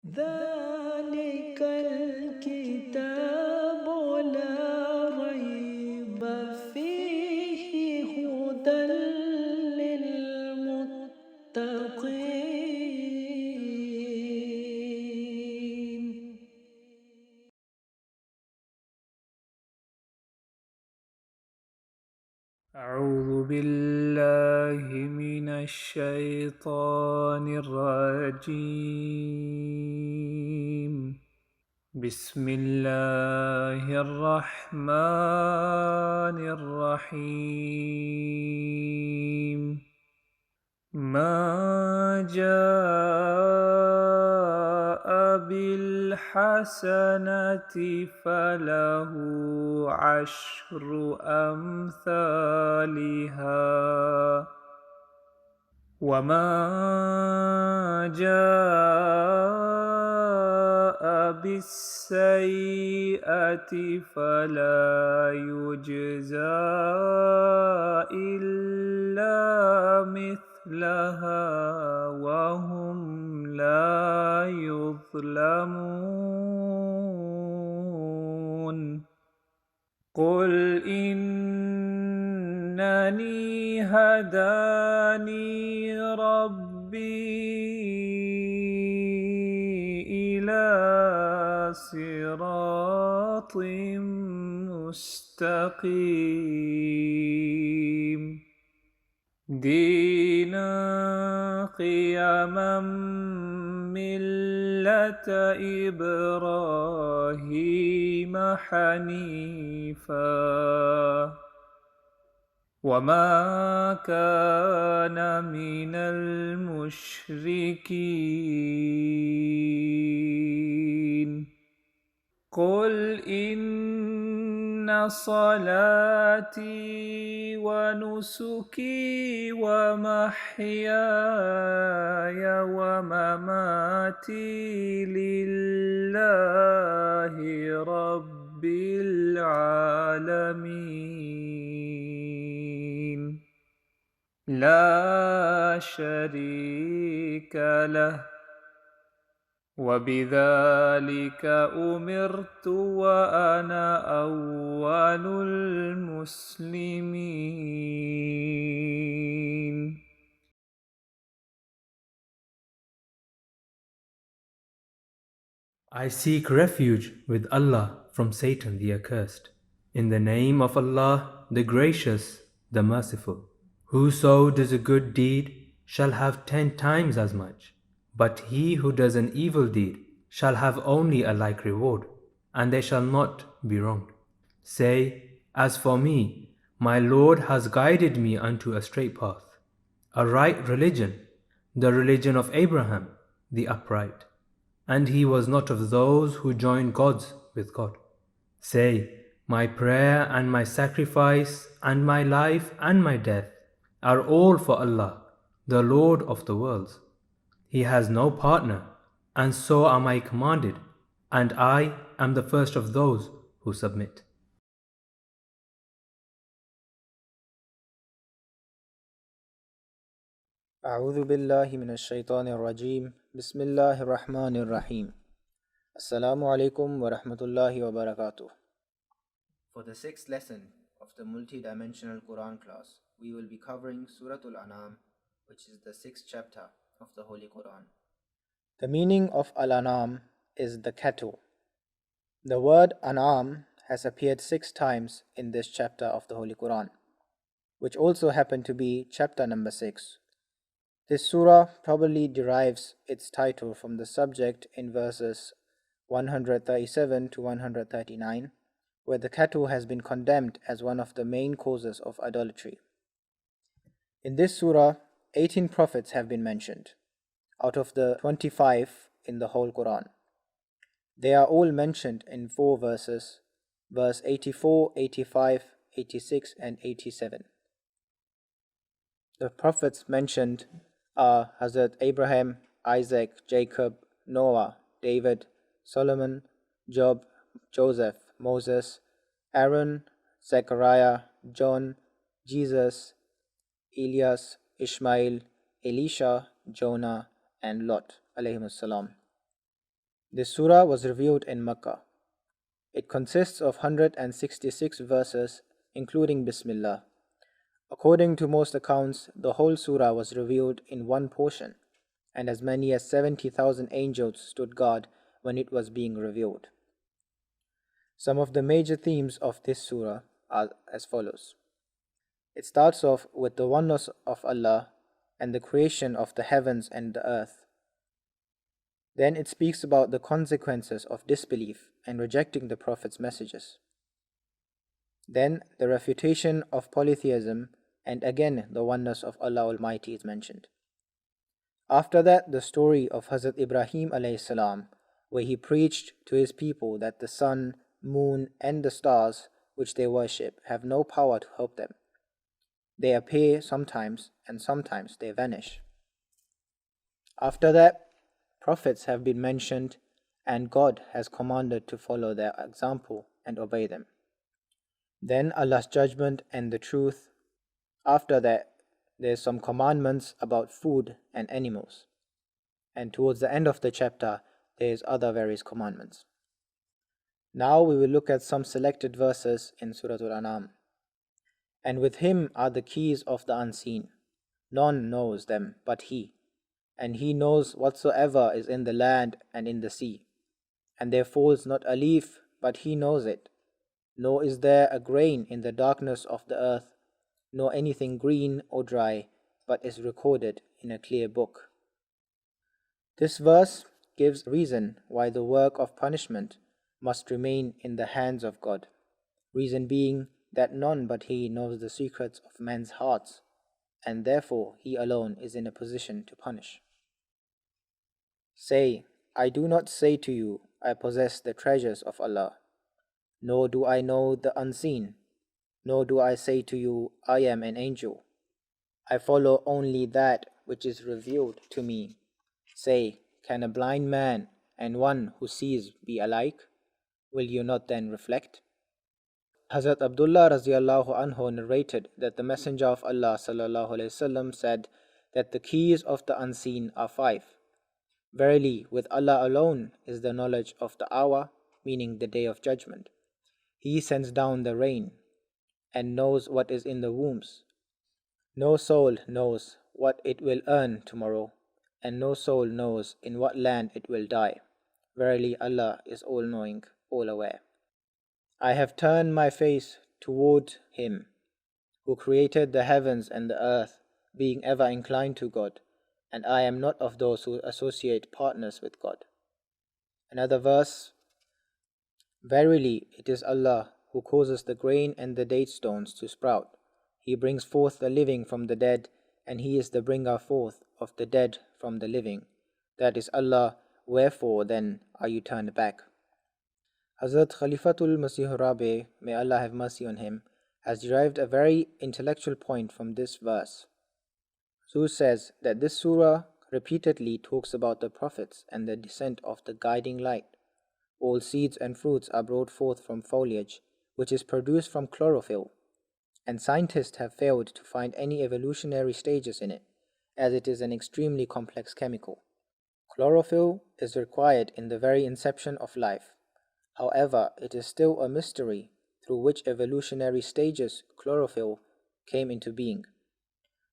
ذلك الكتاب لا ريب فيه هدى للمتقين. أعوذ بالله من الشيطان الرجيم. بسم الله الرحمن الرحيم. ما جاء بالحسنة فله عشر أمثالها وما جاء بالسيئة فلا يجزى إلا مثلها وهم لا يظلمون. قل إنني هداني ربي إلى صراط مستقيم دينا قيما ملة إبراهيم حنيفا وما كان من المشركين. قل إن صلاتي ونسكي ومحياي ومماتي لله رب العالمين لا شريك له وبذلك أمرت وأنا أول المسلمين. I seek refuge with Allah from Satan the accursed. In the name of Allah, the Gracious, the Merciful. Whoso does a good deed shall have 10 times as much, but he who does an evil deed shall have only a like reward, and they shall not be wronged. Say, as for me, my Lord has guided me unto a straight path, a right religion, the religion of Abraham, the upright. And he was not of those who joined gods with God. Say, my prayer and my sacrifice and my life and my death are all for Allah, the Lord of the worlds. He has no partner, and so am I commanded, and I am the first of those who submit. أعوذ بالله من الشيطان الرجيم بسم الله الرحمن الرحيم Assalamu alaikum wa rahmatullahi wa barakatuh. For the sixth lesson of the multi-dimensional Quran class, we will be covering Surah Al-An'am, which is the sixth chapter of the Holy Quran. The meaning of Al-An'am is the cattle. The word An'am has appeared 6 times in this chapter of the Holy Quran, which also happened to be chapter number 6. This surah probably derives its title from the subject in verses 137 to 139, where the cattle has been condemned as one of the main causes of idolatry. In this surah, 18 prophets have been mentioned, out of the 25 in the whole Quran. They are all mentioned in 4 verses, verse 84, 85, 86 and 87. The prophets mentioned are Hazrat Abraham, Isaac, Jacob, Noah, David, Solomon, Job, Joseph, Moses, Aaron, Zechariah, John, Jesus, Elias, Ishmael, Elisha, Jonah, and Lot alayhimus salam. This surah was revealed in Makkah. It consists of 166 verses, including Bismillah. According to most accounts, the whole surah was revealed in one portion, and as many as 70,000 angels stood guard when it was being revealed. Some of the major themes of this surah are as follows. It starts off with the oneness of Allah and the creation of the heavens and the earth. Then it speaks about the consequences of disbelief and rejecting the Prophet's messages. Then the refutation of polytheism and again the oneness of Allah Almighty is mentioned. After that, the story of Hazrat Ibrahim alayhi salam, where he preached to his people that the sun, moon and the stars which they worship have no power to help them. They appear sometimes and sometimes they vanish. After that, prophets have been mentioned and God has commanded to follow their example and obey them. Then Allah's judgment and the truth. After that, there's some commandments about food and animals. And towards the end of the chapter, there's other various commandments. Now we will look at some selected verses in Surah Al-An'am. And with him are the keys of the unseen. None knows them but he. And he knows whatsoever is in the land and in the sea. And there falls not a leaf, but he knows it. Nor is there a grain in the darkness of the earth, nor anything green or dry, but is recorded in a clear book. This verse gives reason why the work of punishment must remain in the hands of God. Reason being that none but he knows the secrets of men's hearts, and therefore he alone is in a position to punish. Say, I do not say to you, I possess the treasures of Allah, nor do I know the unseen, nor do I say to you, I am an angel. I follow only that which is revealed to me. Say, can a blind man and one who sees be alike? Will you not then reflect? Hazrat Abdullah radiallahu anhu narrated that the Messenger of Allah sallallahu alaihi wasallam said that the keys of the unseen are 5. Verily, with Allah alone is the knowledge of the hour, meaning the day of judgment. He sends down the rain and knows what is in the wombs. No soul knows what it will earn tomorrow, and no soul knows in what land it will die. Verily, Allah is all-knowing, all-aware. I have turned my face toward Him, who created the heavens and the earth, being ever inclined to God, and I am not of those who associate partners with God. Another verse, verily, it is Allah who causes the grain and the date stones to sprout. He brings forth the living from the dead, and He is the bringer forth of the dead from the living. That is Allah, wherefore then are you turned back? Hazrat Khalifatul Masih Rabi, may Allah have mercy on him, has derived a very intellectual point from this verse. Zu says that this surah repeatedly talks about the prophets and the descent of the guiding light. All seeds and fruits are brought forth from foliage, which is produced from chlorophyll, and scientists have failed to find any evolutionary stages in it, as it is an extremely complex chemical. Chlorophyll is required in the very inception of life. However, it is still a mystery through which evolutionary stages chlorophyll came into being.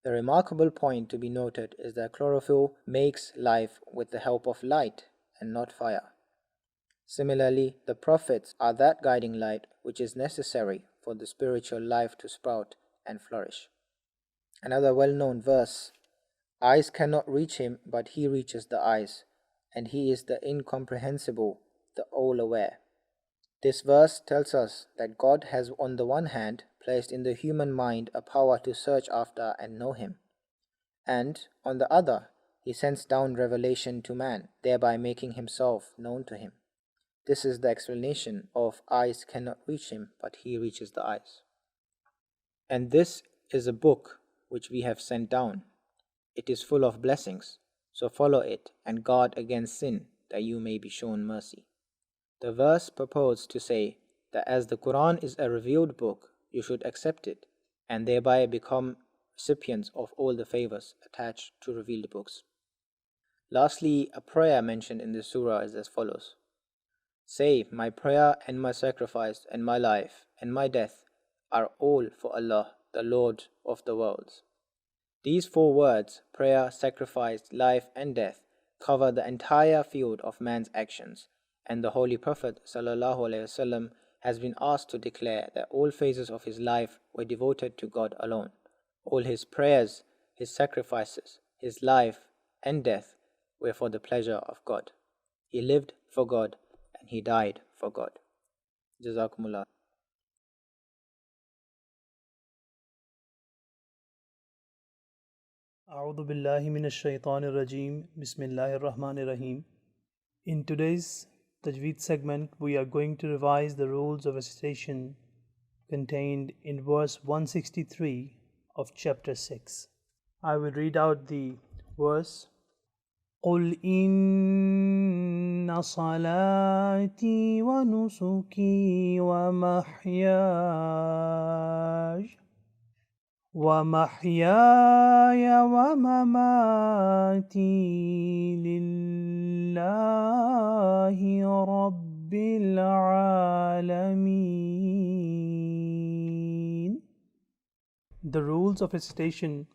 The remarkable point to be noted is that chlorophyll makes life with the help of light and not fire. Similarly, the prophets are that guiding light which is necessary for the spiritual life to sprout and flourish. Another well-known verse, eyes cannot reach Him, but He reaches the eyes, and He is the incomprehensible, the all-aware. This verse tells us that God has on the one hand placed in the human mind a power to search after and know Him, and on the other He sends down revelation to man, thereby making Himself known to him. This is the explanation of eyes cannot reach Him, but He reaches the eyes. And this is a book which we have sent down. It is full of blessings, so follow it and guard against sin, that you may be shown mercy. The verse purports to say that as the Qur'an is a revealed book, you should accept it and thereby become recipients of all the favors attached to revealed books. Lastly, a prayer mentioned in this surah is as follows. Say, my prayer and my sacrifice and my life and my death are all for Allah, the Lord of the worlds. These four words, prayer, sacrifice, life and death, cover the entire field of man's actions, and the Holy Prophet ﷺ has been asked to declare that all phases of his life were devoted to God alone. All his prayers, his sacrifices, his life and death were for the pleasure of God. He lived for God and he died for God. Jazakumullah. أعوذ بالله من الشيطان الرجيم بسم الله الرحمن الرحيم. In today's Tajweed segment, we are going to revise the rules of recitation contained in verse 163 of chapter 6. I will read out the verse. قُلْ إِنَّ صَلَاتِي وَنُسُكِي وَمَحْيَايَ وَمَمَاتِي لِلَّهِ رَبِّ الْعَالَمِينَ. The rules of recitation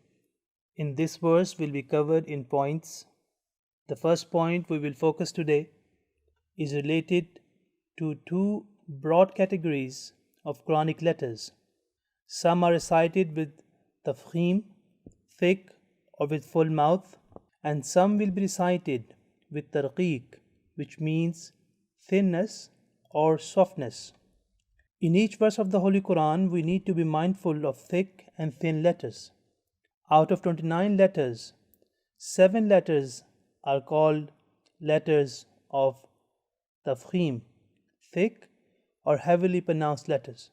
in this verse will be covered in points. The first point we will focus today is related to two broad categories of Quranic letters. Some are recited with tafkhim, thick or with full mouth, and some will be recited with tarqiq, which means thinness or softness. In each verse of the Holy Quran, we need to be mindful of thick and thin letters. Out of 29 letters, 7 letters are called letters of tafkhim, thick or heavily pronounced letters,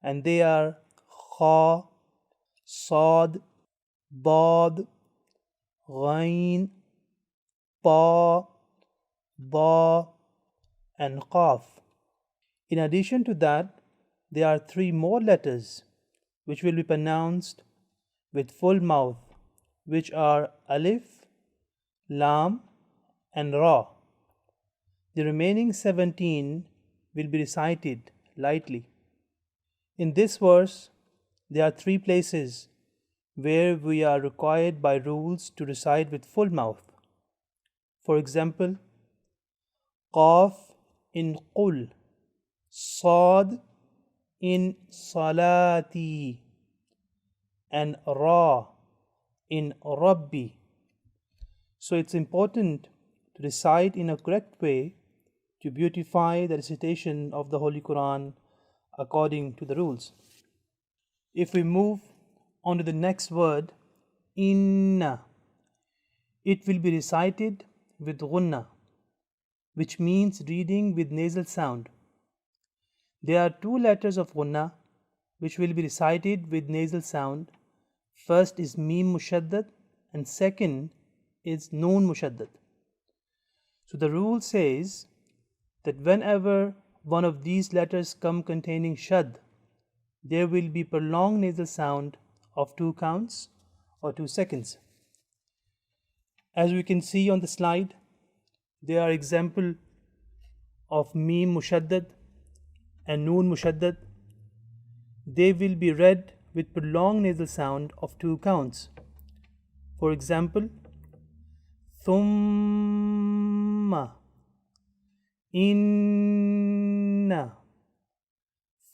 and they are kha, sad, bad, ghain, pa, ba, and qaf. In addition to that, there are 3 more letters which will be pronounced with full mouth, which are alif, lam, and ra. The remaining 17 will be recited lightly. In this verse, there are 3 places where we are required by rules to recite with full mouth. For example, qaf in qul, sad in salati, and ra in rabbi. So it's important to recite in a correct way to beautify the recitation of the Holy Quran according to the rules. If we move on to the next word, inna, it will be recited with gunna, which means reading with nasal sound. There are 2 letters of gunna which will be recited with nasal sound. First is mim mushaddad and second is noon mushaddad. So the rule says that whenever one of these letters come containing shad, there will be prolonged nasal sound of 2 counts or 2 seconds. As we can see on the slide, there are examples of mim mushaddad and noon mushaddad. They will be read with prolonged nasal sound of 2 counts. For example, thumma, inna,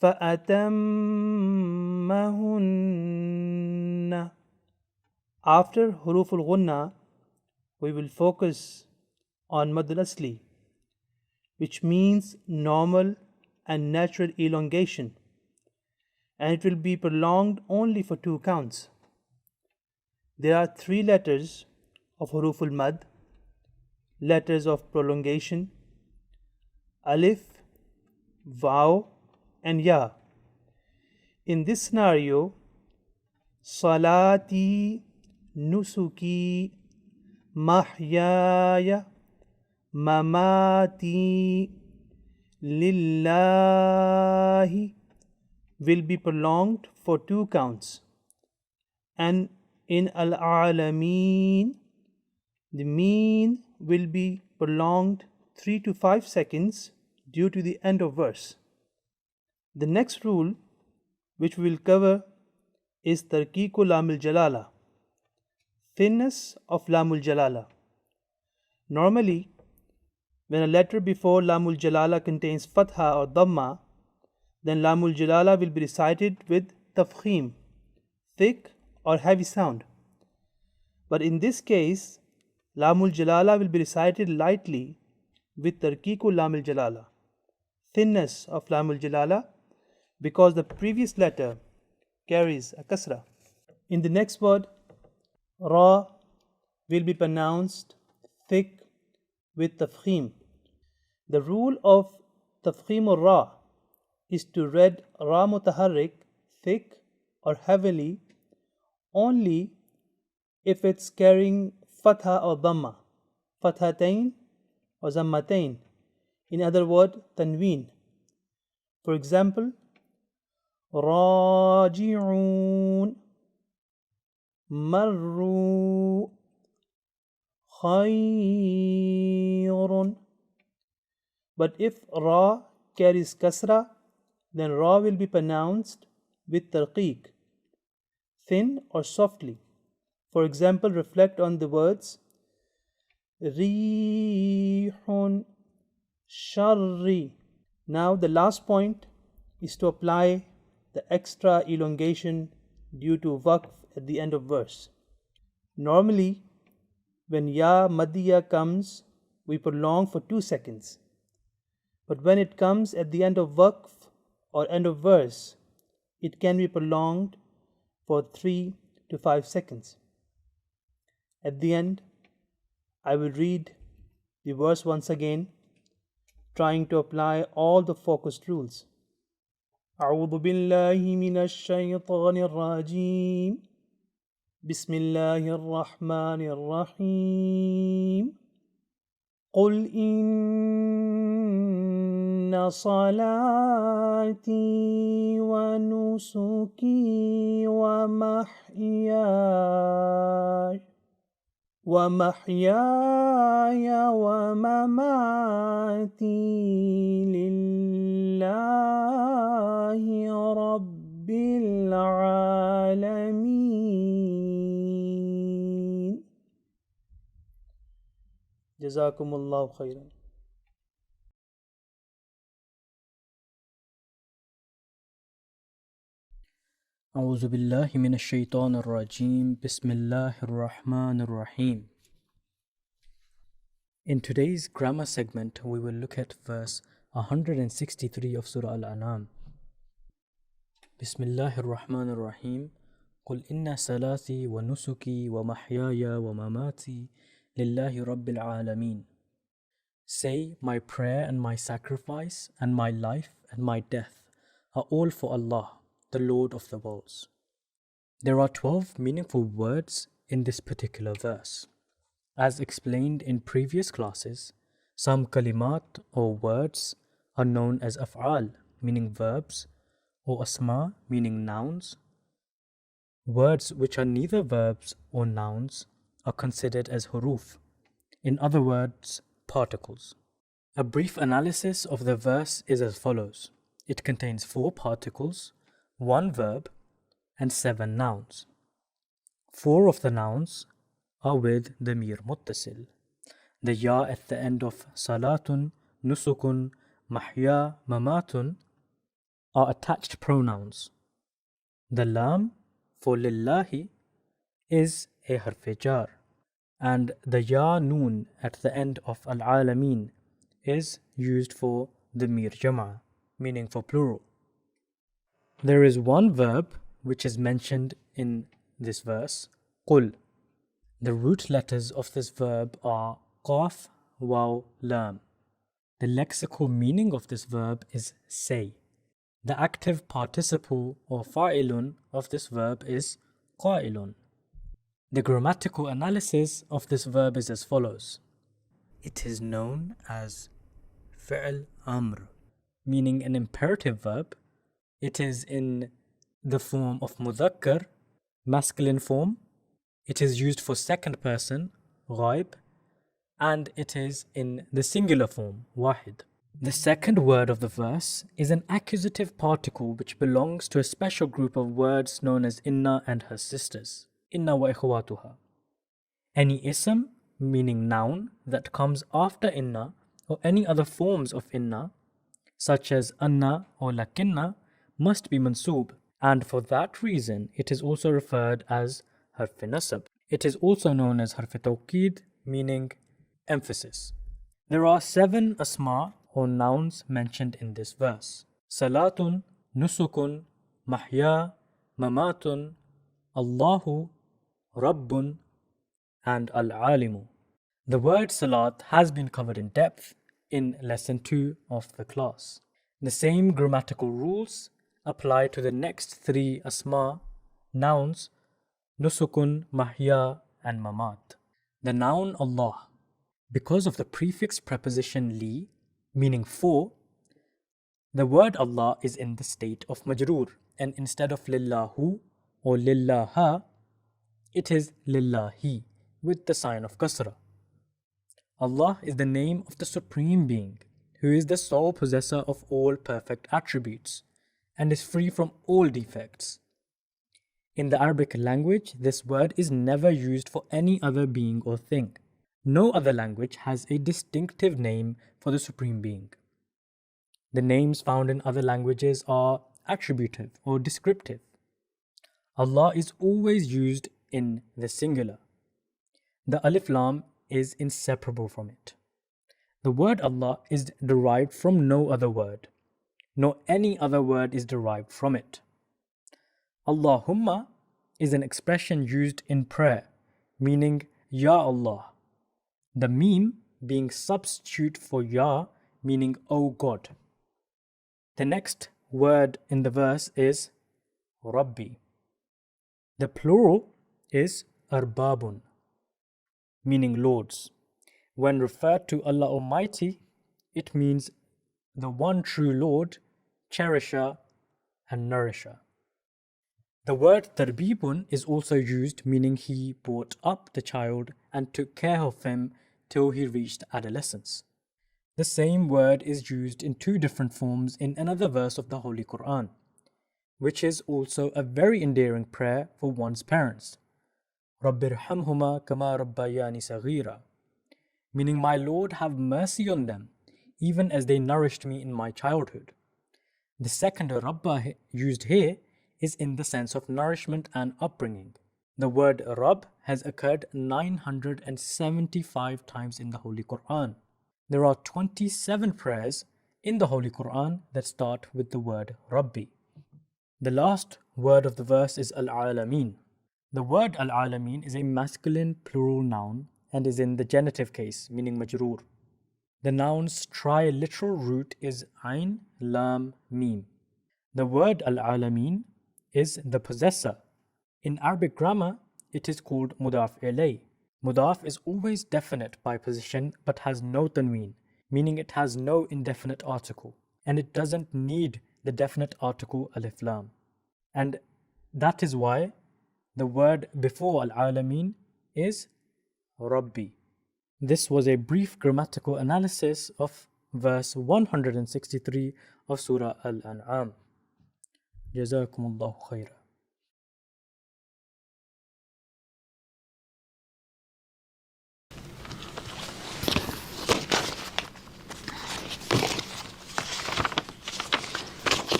فَأَتَمَّهُنَّ. After huruful gunna, we will focus on mad al-asli, which means normal and natural elongation, and it will be prolonged only for 2 counts. There are 3 letters of huruful mad, letters of prolongation: alif, vaw, and ya. In this scenario, salati, nusuki, mahyaya, mamati, lillahi will be prolonged for 2 counts, and in al-alameen the mean will be prolonged 3 to 5 seconds due to the end of verse. The next rule which we will cover is Tarqiqu Lamul Jalala, thinness of Lamul Jalala. Normally, when a letter before Lamul Jalala contains Fatha or Dhamma, then Lamul Jalala will be recited with Tafkhim, thick or heavy sound. But in this case, Lamul Jalala will be recited lightly with Tarqiqu Lamul Jalala, thinness of Lamul Jalala, because the previous letter carries a kasra. In the next word, Ra will be pronounced thick with Tafkhim. The rule of Tafkhim or Ra is to read Ra Mutaharrik thick or heavily only if it's carrying Fatha or Dhamma, Fathatain or Zammatain, in other words, Tanween. For example, راجعون مروا خير. But if Ra carries Kasra, then Ra will be pronounced with Tarqiq, thin or softly. For example, reflect on the words Rihun Sharri. Now the last point is to apply the extra elongation due to waqf at the end of verse. Normally, when Ya Maddiya comes, we prolong for 2 seconds. But when it comes at the end of waqf or end of verse, it can be prolonged for 3 to 5 seconds. At the end, I will read the verse once again, trying to apply all the focused rules. أعوذ بالله من الشيطان الرجيم بسم الله الرحمن الرحيم قل إن صلاتي ونسكي ومحياي ومماتي لله رب العالمين. جزاكم الله خيرا. أعوذ بالله من الشيطان الرجيم بسم الله الرحمن الرحيم. In today's grammar segment, we will look at verse 163 of Surah Al-An'am. بسم الله الرحمن الرحيم قل إن صلاتي ونسكي ومحياي ومماتي لله رب العالمين. Say, my prayer and my sacrifice and my life and my death are all for Allah, the Lord of the worlds. There are 12 meaningful words in this particular verse. As explained in previous classes, some kalimat or words are known as af'al, meaning verbs, or asma, meaning nouns. Words which are neither verbs or nouns are considered as huruf, in other words, particles. A brief analysis of the verse is as follows. It contains 4 particles, 1 verb, and 7 nouns. 4 of the nouns are with damir muttasil. The ya at the end of salatun, nusukun, mahya, mamatun are attached pronouns. The lam for lillahi is a harf jar, and the ya noon at the end of al-alamin is used for damir jama', meaning for plural. There is 1 verb which is mentioned in this verse, qul. The root letters of this verb are qaf, waw, lam. The lexical meaning of this verb is say. The active participle or fa'ilun of this verb is qa'ilun. The grammatical analysis of this verb is as follows. It is known as fi'l amr, meaning an imperative verb. It is in the form of mudhakkar, masculine form. It is used for second person, ghaib, and it is in the singular form, wahid. The second word of the verse is an accusative particle which belongs to a special group of words known as inna and her sisters, inna wa ikhwatuha. Any ism, meaning noun, that comes after inna or any other forms of inna, such as anna or lakinna, must be mansoob, and for that reason it is also referred as harf nasab. It is also known as harf tawqid, meaning emphasis. There are 7 asma or nouns mentioned in this verse: salatun, nusukun, mahya, mamatun, Allahu, Rabbun, and al-alimu. The word salat has been covered in depth in lesson 2 of the class. The same grammatical rules apply to the next 3 asma, nouns, nusukun, mahya, and mamat. The noun Allah, because of the prefix preposition li, meaning for, the word Allah is in the state of majroor, and instead of lillahu or lillaha, it is lillahi with the sign of kasra. Allah is the name of the Supreme Being, who is the sole possessor of all perfect attributes and is free from all defects. In the Arabic language, this word is never used for any other being or thing. No other language has a distinctive name for the Supreme Being. The names found in other languages are attributive or descriptive. Allah is always used in the singular. The alif lam is inseparable from it. The word Allah is derived from no other word, nor any other word is derived from it. Allahumma is an expression used in prayer, meaning Ya Allah. The meme being substitute for Ya, meaning O God. The next word in the verse is Rabbi. The plural is Arbabun, meaning lords. When referred to Allah Almighty, it means the one true Lord, cherisher and nourisher. The word tarbibun is also used, meaning he brought up the child and took care of him till he reached adolescence. The same word is used in 2 different forms in another verse of the Holy Qur'an, which is also a very endearing prayer for one's parents. Rabbirhamhuma kama rabbayani saghira, meaning my Lord have mercy on them, even as they nourished me in my childhood. The second Rabba used here is in the sense of nourishment and upbringing. The word Rabb has occurred 975 times in the Holy Qur'an. There are 27 prayers in the Holy Qur'an that start with the word Rabbi. The last word of the verse is Al-Alamin. The word Al-Alamin is a masculine plural noun and is in the genitive case, meaning majroor. The noun's triliteral root is Ain, Lam, Mim. The word Al-Alamin is the possessor. In Arabic grammar, it is called Mudaf ilay. Mudaf is always definite by position but has no tanween, meaning it has no indefinite article, and it doesn't need the definite article alif lam. And that is why the word before Al-Alamin is Rabbi. This was a brief grammatical analysis of verse 163 of Surah Al-An'am. Jazakumullahu khaira.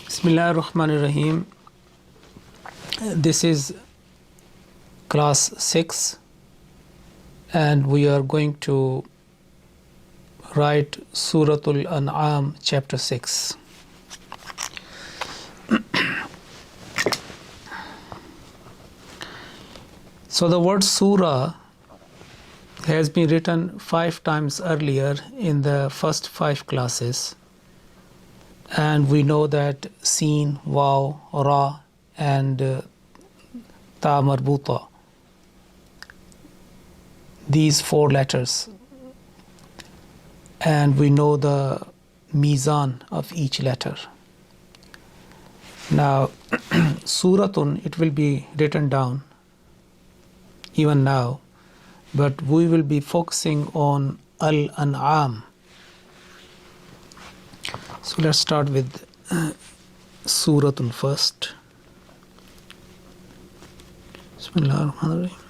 Bismillah ar-Rahman ar-Rahim. This is class 6 and we are going to write Suratul An'am chapter 6. So the word surah has been written 5 times earlier in the first 5 classes, and we know that Sin, Waw, Ra and Ta Marbuta, these 4 letters, and we know the mizan of each letter. Now Suratun, it will be written down even now, but we will be focusing on Al-An'am. So let's start with Suratul first. Bismillahir Rahmanir Rahim.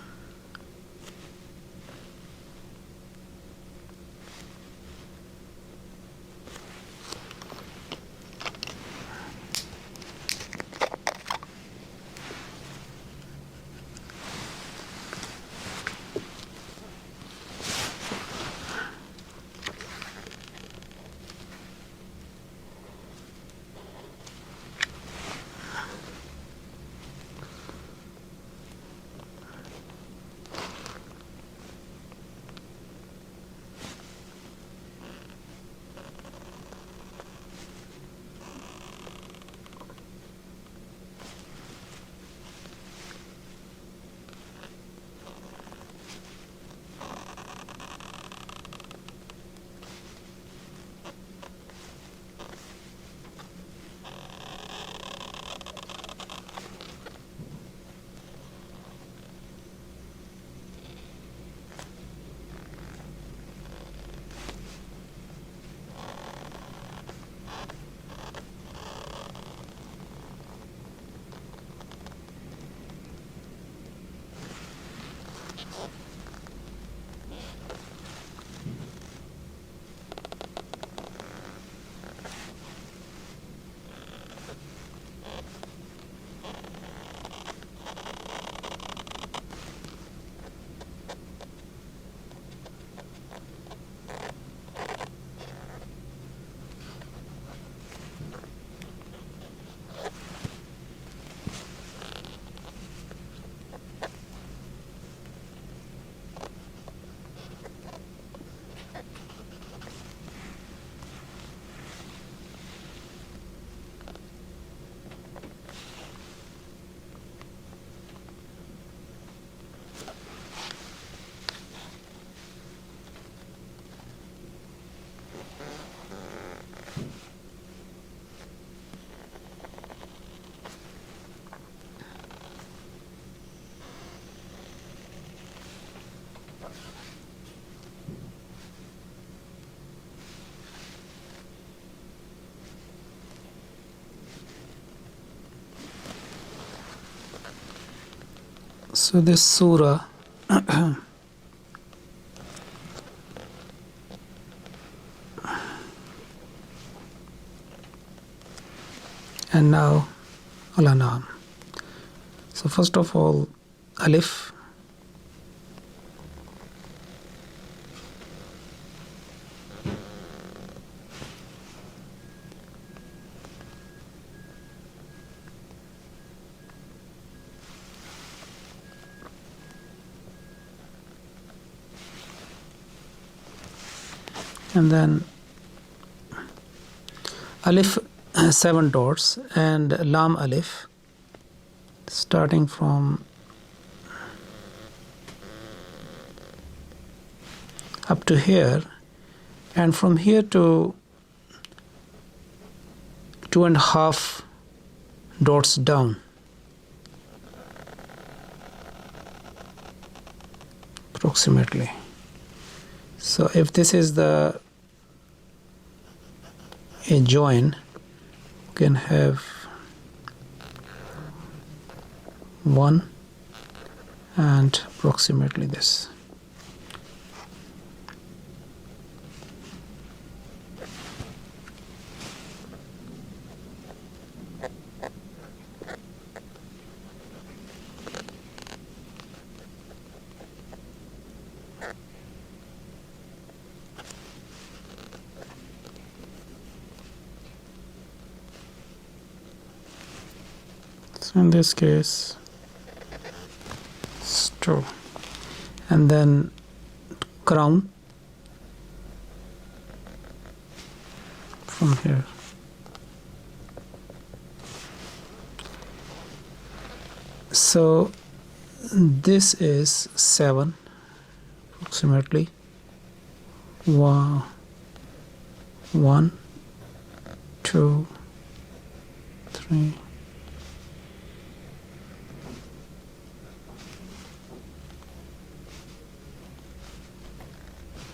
So this surah and now Al-An'am. So first of all, Alif, and then Alif 7 dots and Lam Alif starting from up to here, and from here to 2.5 dots down, approximately. So if this is the a join, you can have 1 and approximately this. So in this case, it's 2. And then crown from here. So this is 7 approximately. 1, 2, 3,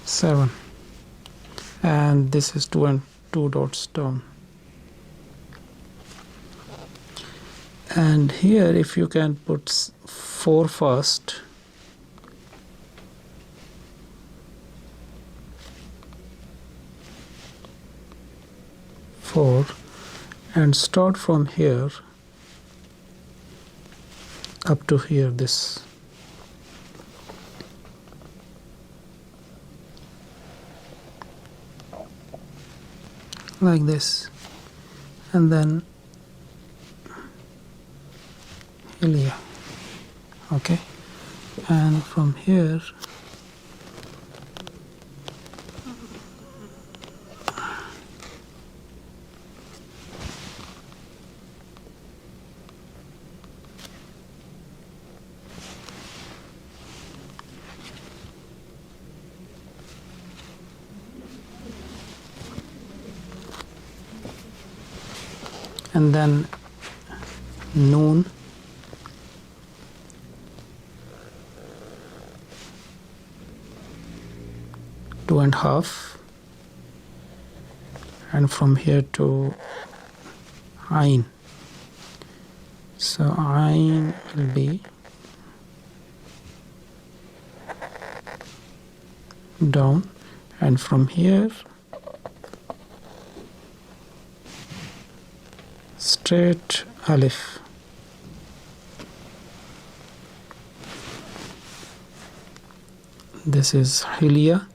7. and this is 2 and 2 dots down. And here if you can put 4 first, and start from here up to here, this like this, and then Ilya, okay, and from here and then noon, two and a half, and from here to Ain. So Ain will be down, and from here straight Alif. This is Hilya,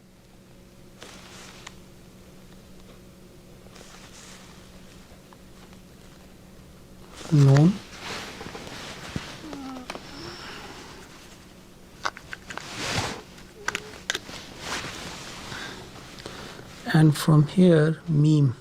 Noon, and from here Mim.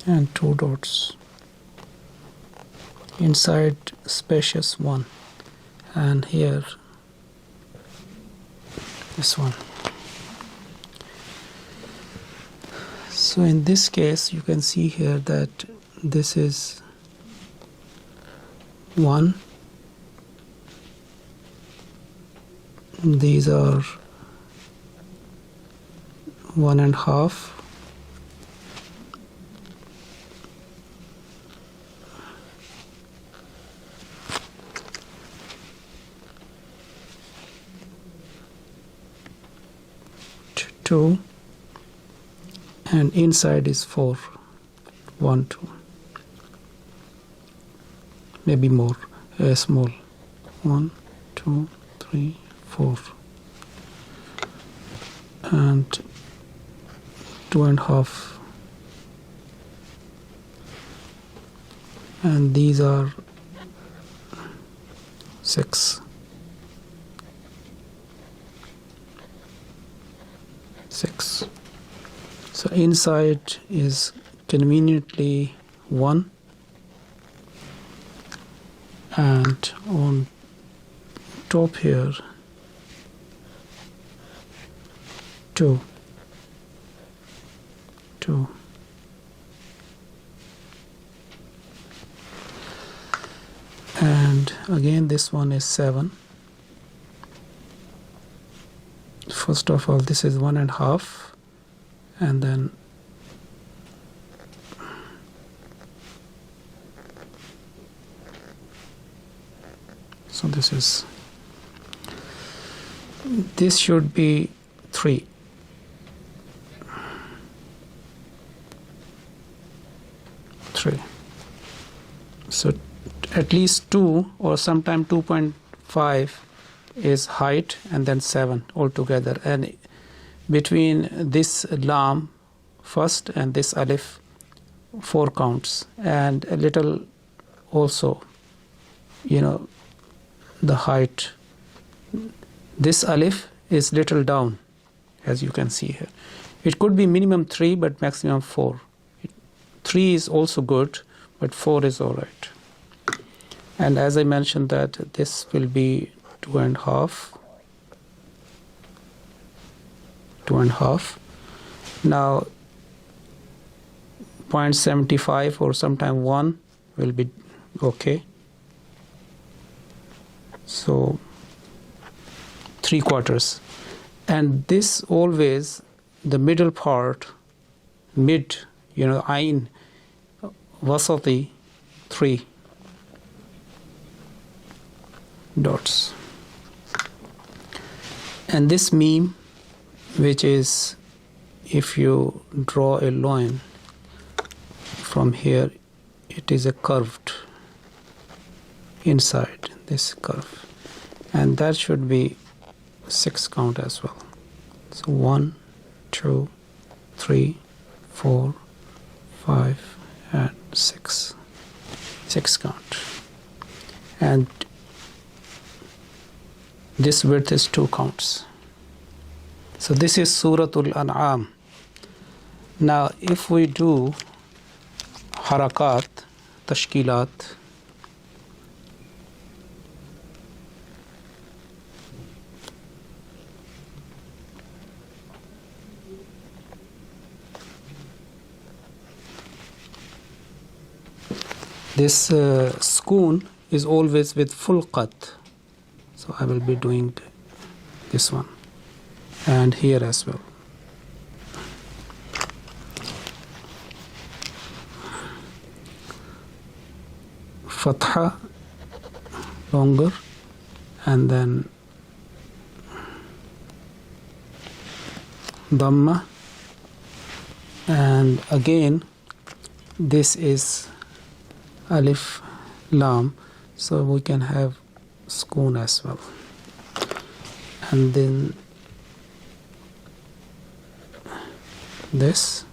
And 2 dots inside spacious one, and here this one. So in this case you can see here that this is 1, these are 1.5, two, and inside is 4, 1, 2, maybe more, small, 1, 2, 3, 4, and 2.5, and these are 6. 6. So inside is conveniently 1, and on top here 2, 2, and again this one is 7. First of all, this is 1.5, and then so this should be 3. So at least 2 or sometime 2.5 is height, and then 7 altogether, and between this lam first and this alif 4 counts, and a little also, the height this alif is little down, as you can see here. It could be minimum 3 but maximum 4. 3 is also good, but 4 is all right. And as I mentioned that this will be 2.5. 2.5. Now 0.75 or sometime 1 will be okay. So 3/4. And this always, the middle part, mid, ayn, wasati, 3 dots. And this meme, which is, if you draw a line from here, it is a curved inside this curve, and that should be 6 count as well. So 1, 2, 3, 4, 5, and 6. 6 count. And this width is 2 counts. So this is Suratul An'am. Now if we do harakat, tashkilat, this sukoon is always with full qat. So I will be doing this one, and here as well. Fatha longer, and then Dhamma, and again this is Alif Lam, so we can have sukoon as well. And then this,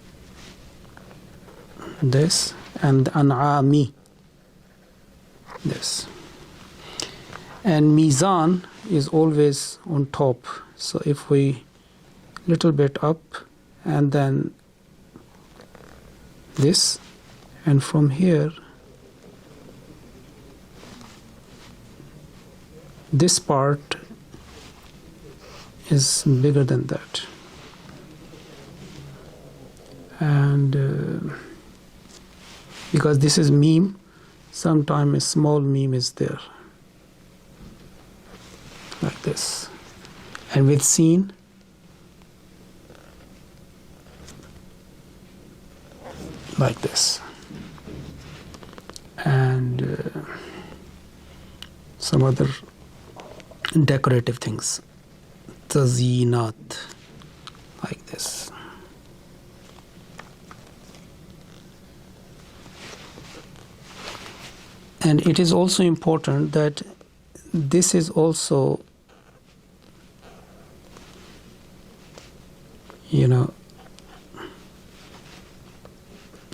and An'ami, this. And Mizan is always on top, so if we little bit up, and then this, and from here this part is bigger than that, and because this is meme, sometimes a small meme is there, like this. And with sin, like this. And some other decorative things, tazinat, like this. And it is also important that this is also,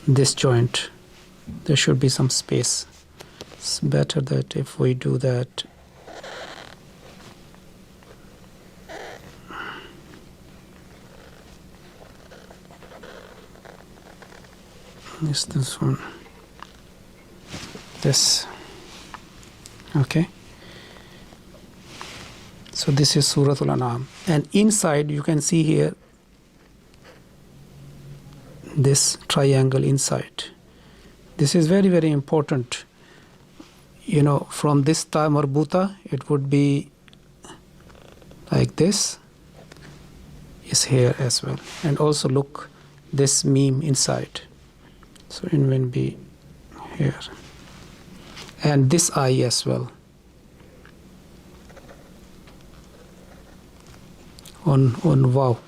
this joint, there should be some space. It's better that if we do that, is this one, this, okay. So this is Suratul An'am, and inside you can see here this triangle inside. This is very, very important. From this ta marbuta, it would be like this, is here as well. And also look, this meme inside, so it will be here. And this eye as well, on wow.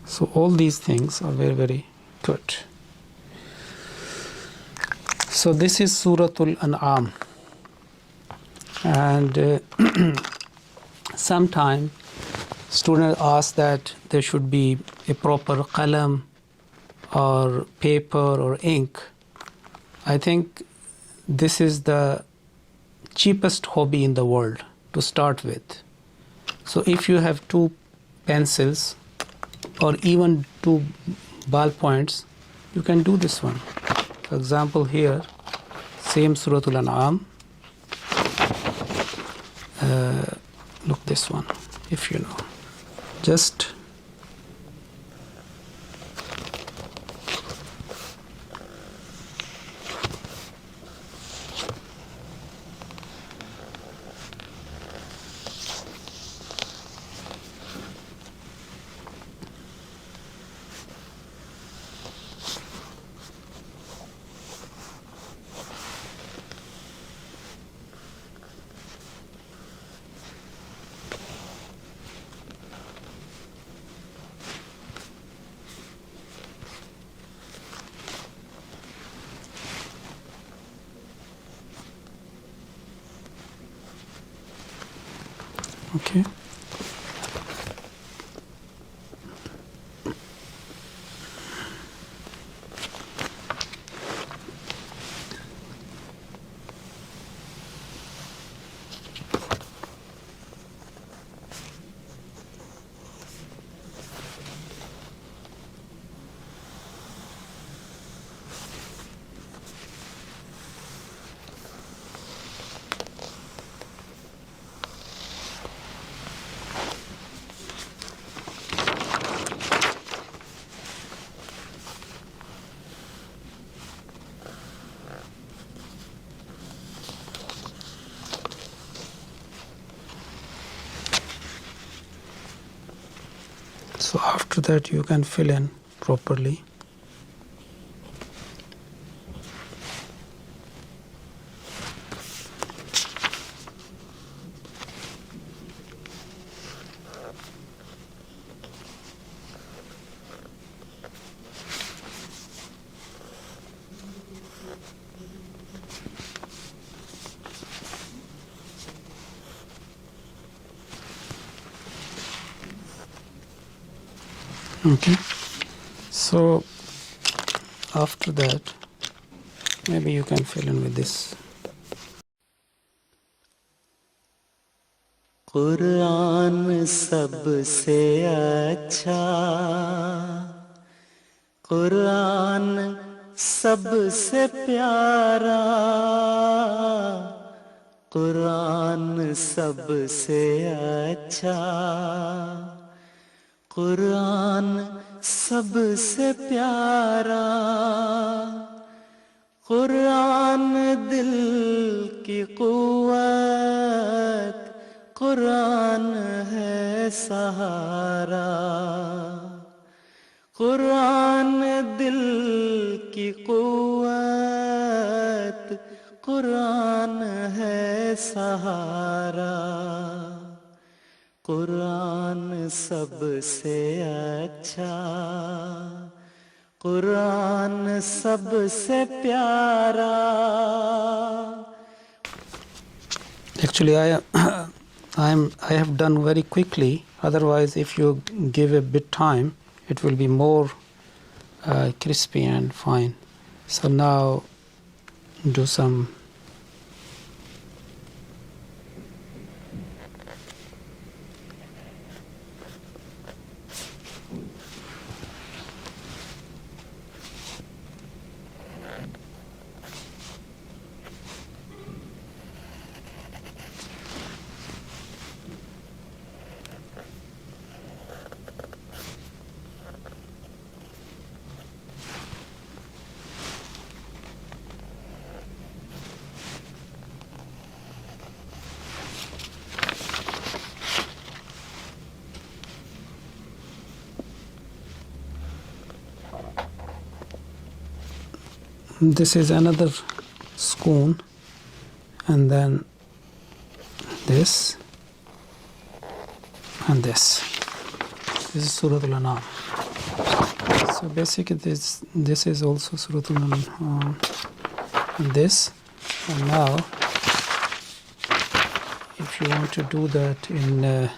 So all these things are very, very good. So this is Suratul An'am, and sometime students ask that there should be a proper qalam or paper or ink. I think this is the cheapest hobby in the world to start with. So if you have two pencils or even two ballpoints, you can do this one. For example, here, same Surah Al-An'am. Look, this one, if you know. Just okay. So after that you can fill in properly. Okay, so after that maybe you can fill in with this. Quran सबसे अच्छा, कुरान सबसे प्यारा, कुरान सबसे अच्छा, कुरान सबसे प्यारा, कुरान दिल की कुव्वत, कुरान है सहारा, कुरान दिल की कुव्वत, कुरान है सहारा, कुरान सबसे अच्छा, कुरान सबसे प्यारा. Actually, I have done very quickly. Otherwise, if you give a bit time, it will be more crispy and fine. So now, do some. This is another spoon, and then this and this. This is Surah Al-An'am. So basically this is also Surah Al-An'am. And this, and now if you want to do that in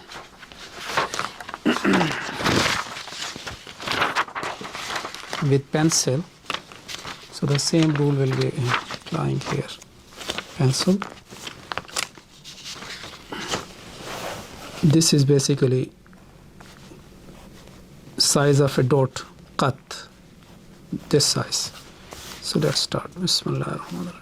with pencil, so the same rule will be applying here. Pencil. this is basically size of a dot, qat, this size. So let's start. Bismillahirrahmanirrahim.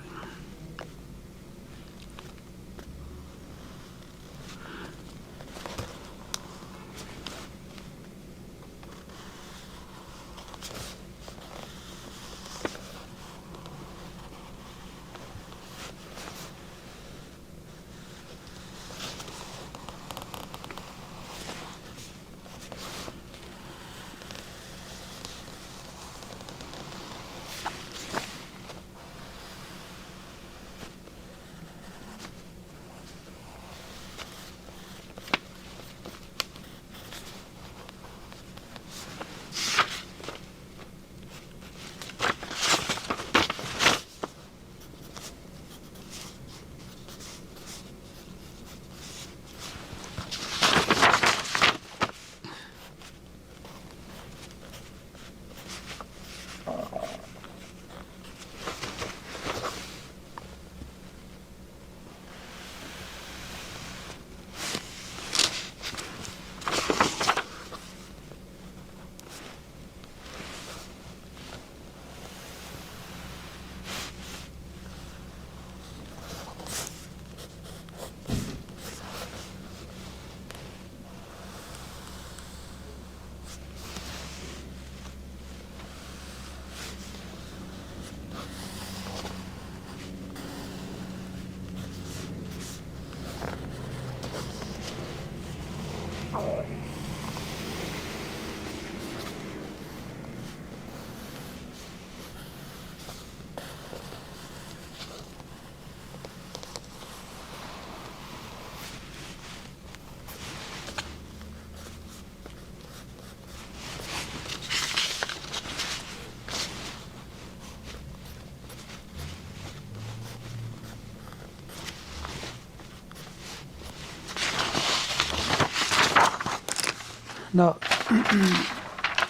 Now,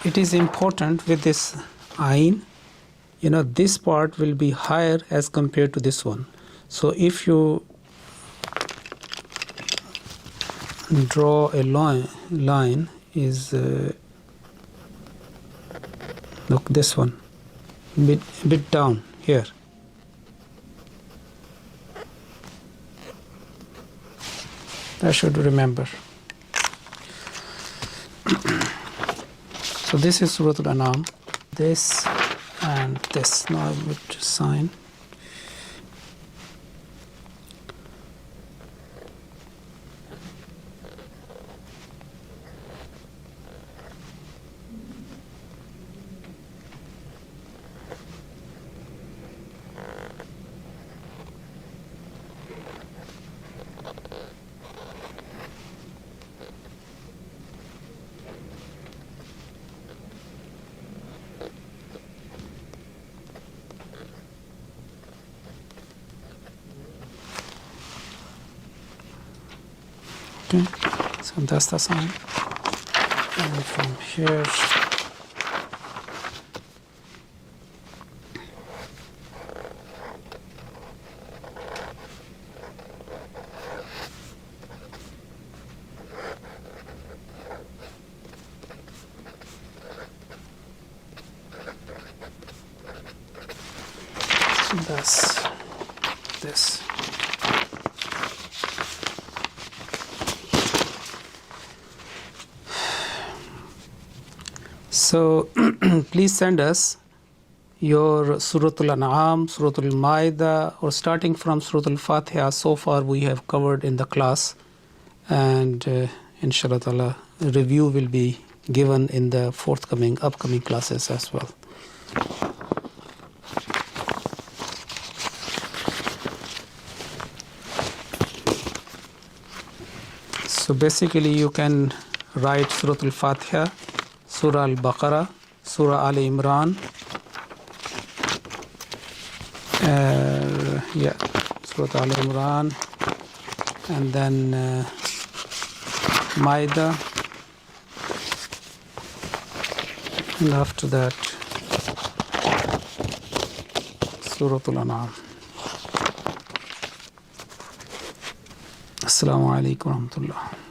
it is important with this ayn, this part will be higher as compared to this one. So if you draw a line is look, this one bit down here. I should remember. So this is Surah Al-An'am, this and this. Now I would sign. Okay, so that's the sign. And from here, that's this. So please send us your Surah Al-An'am, Surah Al-Ma'idah, or starting from Surah Al-Fatiha. So far we have covered in the class, and inshallah ta'ala, review will be given in the upcoming classes as well. So basically you can write Surah Al-Fatiha, Surah Al-Baqarah, Surah Al-Imran, Surah Al-Imran, and then Ma'idah, and after that Surah Al-An'am. Assalamu alaikum wa rahmatullah.